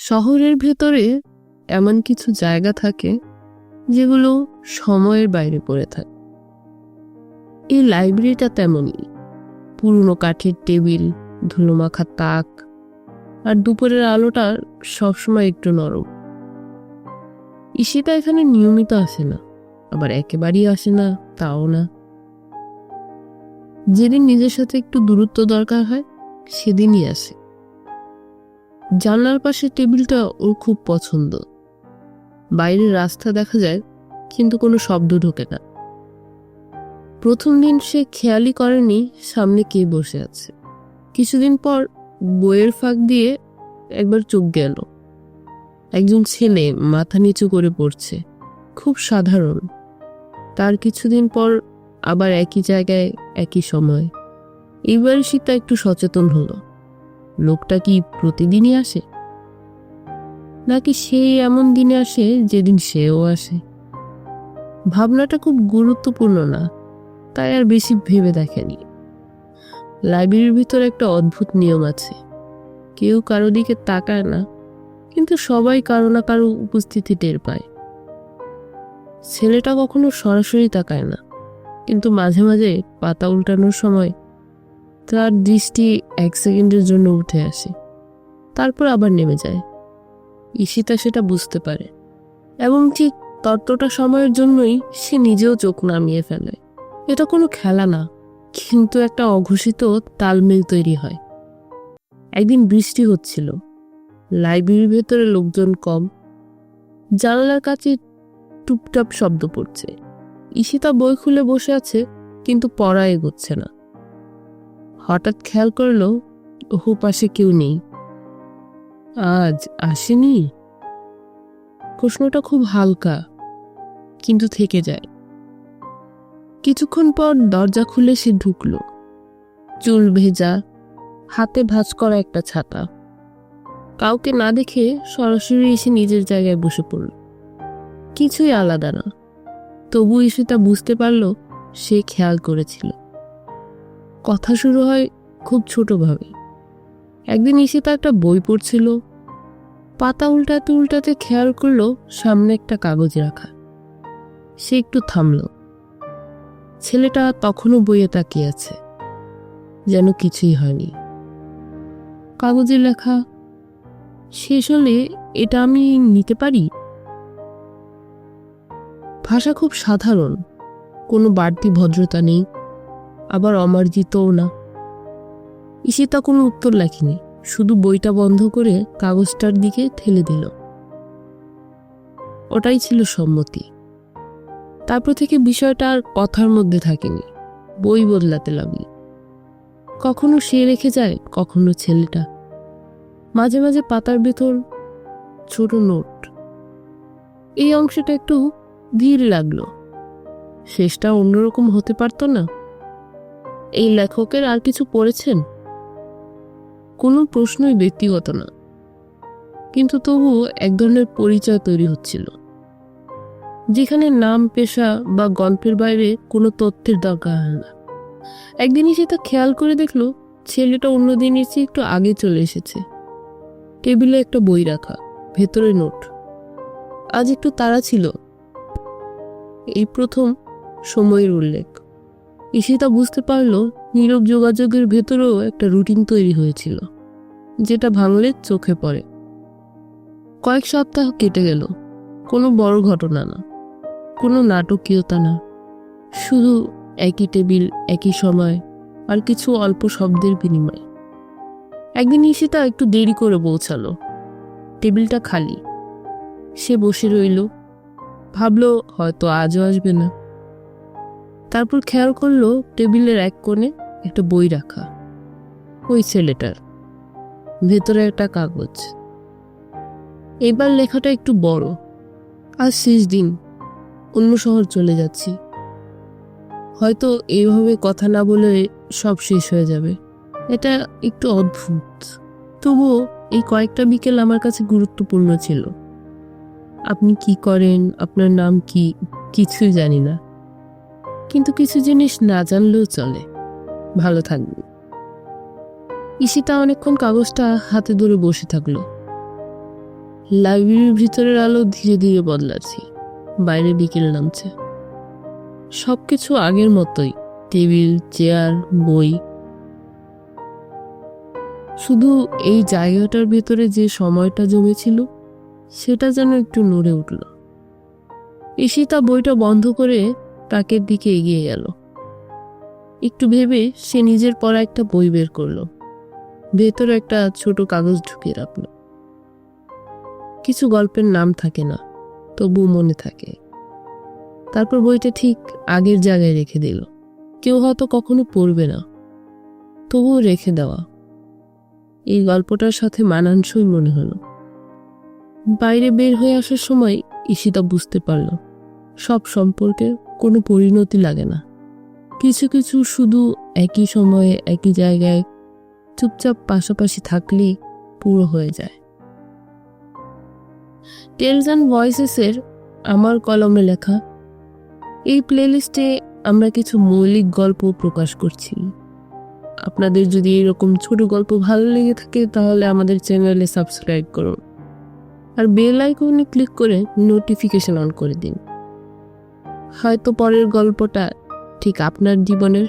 শহরের ভেতরে এমন কিছু জায়গা থাকে যেগুলো সময়ের বাইরে পড়ে থাকে। এই লাইব্রেরিটা তেমনই। পুরনো কাঠের টেবিল, ধুলোমাখা তাক, আর দুপুরের আলোটা সবসময় একটু নরম। ঈশিতা এখানে নিয়মিত আসে না, আবার একেবারেই আসে না তাও না। যেদিন নিজের সাথে একটু দূরত্ব দরকার হয় সেদিনই আসে। জানলার পাশে টেবিলটা ওর খুব পছন্দ। বাইরের রাস্তা দেখা যায় কিন্তু কোনো শব্দ ঢোকে না। প্রথম দিন সে খেয়ালই করেনি সামনে কে বসে আছে। কিছুদিন পর বইয়ের ফাঁক দিয়ে একবার চোখ গেল। একজন ছেলে মাথা নিচু করে পড়ছে, খুব সাধারণ। তার কিছুদিন পর আবার একই জায়গায় একই সময়। এইবার সীতা একটু সচেতন হলো, লোকটা কি প্রতিদিনই আসে, নাকি সে এমন দিনে আসে যেদিন সেও আসে। ভাবনাটা খুব গুরুত্বপূর্ণ না, তাই আর বেশি ভেবে দেখেনি। লাইব্রেরির ভিতর একটা অদ্ভুত নিয়ম আছে, কেউ কারো দিকে তাকায় না, কিন্তু সবাই কারো না কারো উপস্থিতি টের পায়। ছেলেটা কখনো সরাসরি তাকায় না, কিন্তু মাঝে মাঝে পাতা উল্টানোর সময় তার দৃষ্টি 1 সেকেন্ডের জন্য উঠে আসে, তারপর আবার নেমে যায়। ঈশিতা সেটা বুঝতে পারে এবং ঠিক ততটা সময়ের জন্যই সে নিজেও চোখ নামিয়ে ফেলে। এটা কোনো খেলা না, কিন্তু একটা অঘোষিত তালমেল তৈরি হয়। একদিন বৃষ্টি হচ্ছিল, লাইব্রেরির ভেতরে লোকজন কম, জানালার কাছে টুপটাপ শব্দ পড়ছে। ঈশিতা বই খুলে বসে আছে, কিন্তু পড়া এগোচ্ছে না। হঠাৎ খেয়াল করলো ওহু পাশে কেউ নেই। আজ আসেনি? প্রশ্নটা খুব হালকা, কিন্তু থেকে যায়। কিছুক্ষণ পর দরজা খুলে সে ঢুকলো। চুল ভেজা, হাতে ভাঁজ করা একটা ছাতা। কাউকে না দেখে সরাসরি এসে নিজের জায়গায় বসে পড়ল। কিছুই আলাদা না, তবু ঈশিতা বুঝতে পারল সে খেয়াল করেছিল। কথা শুরু হয় খুব ছোটভাবে। একদিন ঈশিতা একটা বই পড়ছিল, পাতা উল্টাতে উল্টাতে খেয়াল করলো সামনে একটা কাগজ রাখা। সে একটু থামল। ছেলেটা তখনও বইয়ে তাকিয়ে আছে, যেন কিছুই হয়নি। কাগজে লেখা, শেষ হলে এটা আমি নিতে পারি। ভাষা খুব সাধারণ, কোনো বাড়তি ভদ্রতা নেই, আবার অমার্জিতও না। ঈশিতা কোনো উত্তর লেখেনি, শুধু বইটা বন্ধ করে কাগজটার দিকে ঠেলে দিল। ওটাই ছিল সম্মতি। তারপর থেকে বিষয়টা আর কথার মধ্যে থাকেনি, বই বদলাতে লাগলো। কখনো সে রেখে যায়, কখনো ছেলেটা। মাঝে মাঝে পাতার ভেতর ছোট নোট। এই অংশটা একটু ধীর লাগলো, শেষটা অন্যরকম হতে পারতো না? এই লেখকের আর কিছু পড়েছেন? কোনো প্রশ্নই ব্যক্তিগত না, কিন্তু তবুও এক ধরনের পরিচয় তৈরি হচ্ছিল, যেখানে নাম, পেশা বা গল্পের বাইরে কোনো তথ্যের দরকার হয় না। একদিনই সে তা খেয়াল করে দেখলো ছেলেটা অন্যদিনের চেয়ে একটু আগে চলে এসেছে। টেবিলে একটা বই রাখা, ভেতরে নোট। আজ একটু তাড়া ছিল, এই প্রথম সময়ের উল্লেখ। ঈশিতা বুঝতে পারল নীরব যোগাযোগের ভেতরেও একটা রুটিন তৈরি হয়েছিল, যেটা ভাঙলে চোখে পড়ে। কয়েক সপ্তাহ কেটে গেল, কোনো বড় ঘটনা না, কোনো নাটকীয়তা না, শুধু একই টেবিল, একই সময়, আর কিছু অল্প শব্দের বিনিময়। একদিন ঈশিতা একটু দেরি করে পৌঁছালো। টেবিলটা খালি। সে বসে রইল, ভাবলো হয়তো আজও আসবে না। তারপর খেয়াল করলো টেবিলের এক কোণে একটা বই রাখা, ওই ছেলেটার। ভেতরে একটা কাগজ। এবার লেখাটা একটু বড়, আজ শেষ দিন, অন্য শহর চলে যাচ্ছি। হয়তো এইভাবে কথা না বলে সব শেষ হয়ে যাবে। এটা একটু অদ্ভুত, তবুও এই কয়েকটা বিকেল আমার কাছে গুরুত্বপূর্ণ ছিল। আপনি কি করেন, আপনার নাম কি, কিছুই জানি না, কিন্তু কিছু জিনিস না জানলেও চলে। ভালো থাকবেন। ঈশিতা অনেকক্ষণ কাগজটা হাতে ধরে বসে থাকলো। লাইব্রেরির ভিতরের আলো ধীরে ধীরে বদলাচ্ছে, বাইরে বিকেল নামছে। সবকিছু আগের মতোই, টেবিল, চেয়ার, বই। শুধু এই জায়গাটার ভেতরে যে সময়টা জমেছিল সেটা যেন একটু নড়ে উঠল। ঈশিতা বইটা বন্ধ করে তাকের দিকে এগিয়ে গেল। একটু ভেবে সে নিজের পড়া একটা বই বের করলো, ভেতরে একটা ছোট কাগজ ঢুকিয়ে রাখলো। কিছু গল্পের নাম থাকে না, তবু মনে থাকে। তারপর বইটা ঠিক আগের জায়গায় রেখে দিল। কেউ হয়তো কখনো পড়বে না, তবুও রেখে দেওয়া এই গল্পটার সাথে মানানসই মনে হলো। বাইরে বের হয়ে আসার সময় ঈশিতা বুঝতে পারল সব সম্পর্কে কোনো পরিণতি লাগে না। কিছু কিছু শুধু একই সময়ে একই জায়গায় চুপচাপ পাশাপাশি থাকলেই পুরো হয়ে যায়। টেলস অ্যান্ড ভয়েসেসের আমার কলমে লেখা এই প্লেলিস্টে আমরা কিছু মৌলিক গল্প প্রকাশ করছি। আপনাদের যদি এরকম ছোট গল্প ভালো লেগে থাকে তাহলে আমাদের চ্যানেলে সাবস্ক্রাইব করুন আর বেল আইকনে ক্লিক করে নোটিফিকেশন অন করে দিন। হয়তো পরের গল্পটা ঠিক আপনার জীবনের